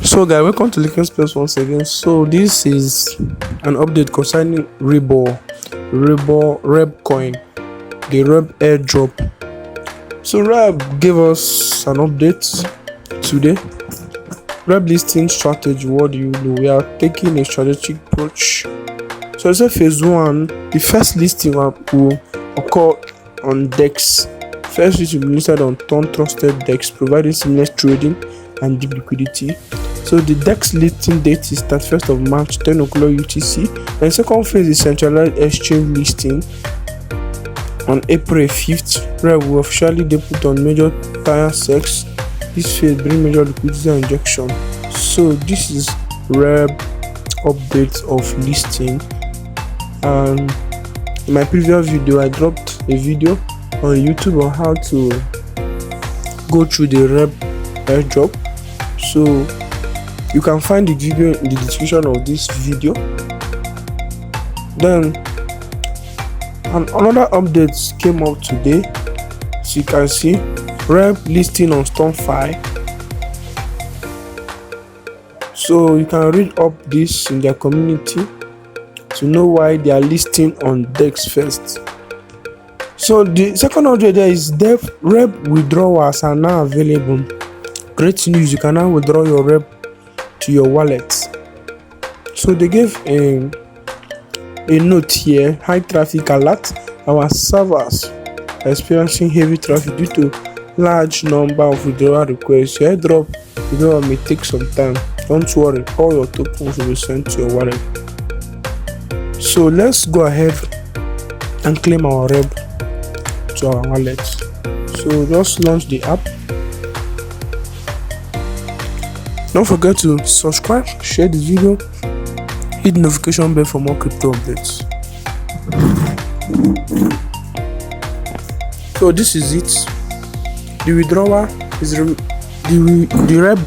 So guys, welcome to Lincoln Space once again. So this is an update concerning REB coin, the REB airdrop. So REB gave us an update today. REB listing strategy. What do you do? We are taking a strategic approach. So it's a phase one. The first listing will occur on DEX. First, it will be listed on trusted DEX, providing seamless trading and deep liquidity. So the DEX listing date is 31st of March, 10 o'clock UTC. And second phase is centralized exchange listing on April 5th. REB will officially debut on major tier sex. This phase bring major liquidity injection. So this is REB update of listing. In my previous video, I dropped a video on YouTube on how to go through the REB airdrop. So you can find the video in the description of this video. Then another update came up today. So you can see REB listing on StoneFi. So you can read up this in their community to know why they are listing on DEX first. So the second update there is REB withdrawals are now available. Great news, you can now withdraw your REB to your wallet. So they gave a note here: high traffic alert, our servers are experiencing heavy traffic due to large number of withdrawal requests. Your airdrop withdrawal may take some time. Don't worry, all your tokens will be sent to your wallet. So let's go ahead and claim our REB to our wallet. So just launch the app. Don't forget to subscribe, share the video, hit the notification bell for more crypto updates. So this is it. The withdrawal is the REB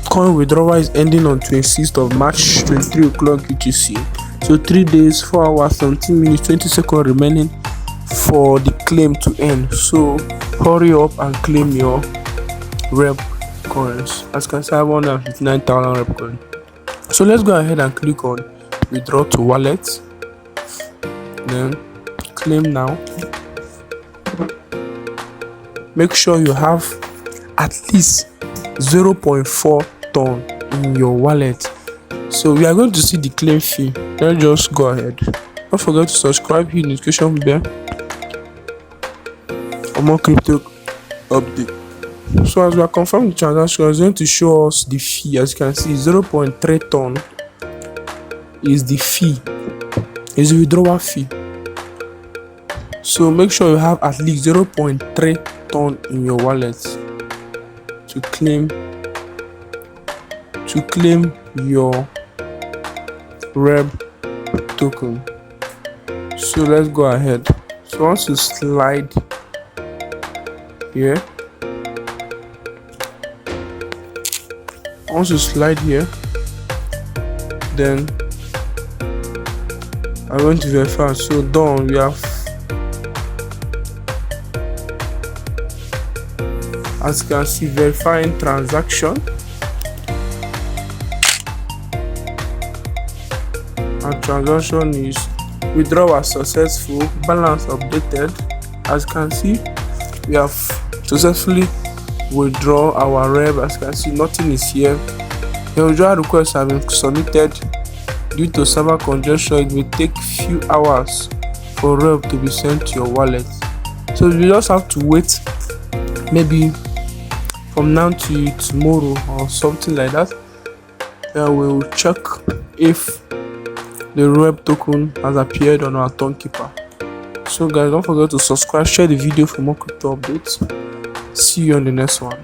coin withdrawal is ending on 26th of March, 23 o'clock UTC. So 3 days, 4 hours, 17 minutes, 20 seconds remaining for the claim to end. So hurry up and claim your REB coins. As you can see, I have 159,000 REB coins. So let's go ahead and click on withdraw to wallet, then claim now. Make sure you have at least 0.4 ton in your wallet. So we are going to see the claim fee. Let's just go ahead. Don't forget to subscribe, hit the notification bell for more crypto update. So as we are confirming the transaction, it's going to show us the fee. As you can see, 0.3 ton is the fee, is the withdrawal fee. So make sure you have at least 0.3 ton in your wallet to claim your REB token. So let's go ahead. So once you slide here, then I'm going to verify. So done. We have, as you can see, verifying transaction. Our transaction is withdrawal successful, balance updated. As you can see, we have successfully withdraw our REB. As you can see, nothing is here. Your withdrawal requests have been submitted. Due to server congestion, it will take few hours for REB to be sent to your wallet. So you just have to wait, maybe from now to tomorrow or something like that. Then we will check if the REB token has appeared on our Tokenkeeper. So guys, don't forget to subscribe, share the video for more crypto updates. See you on the next one.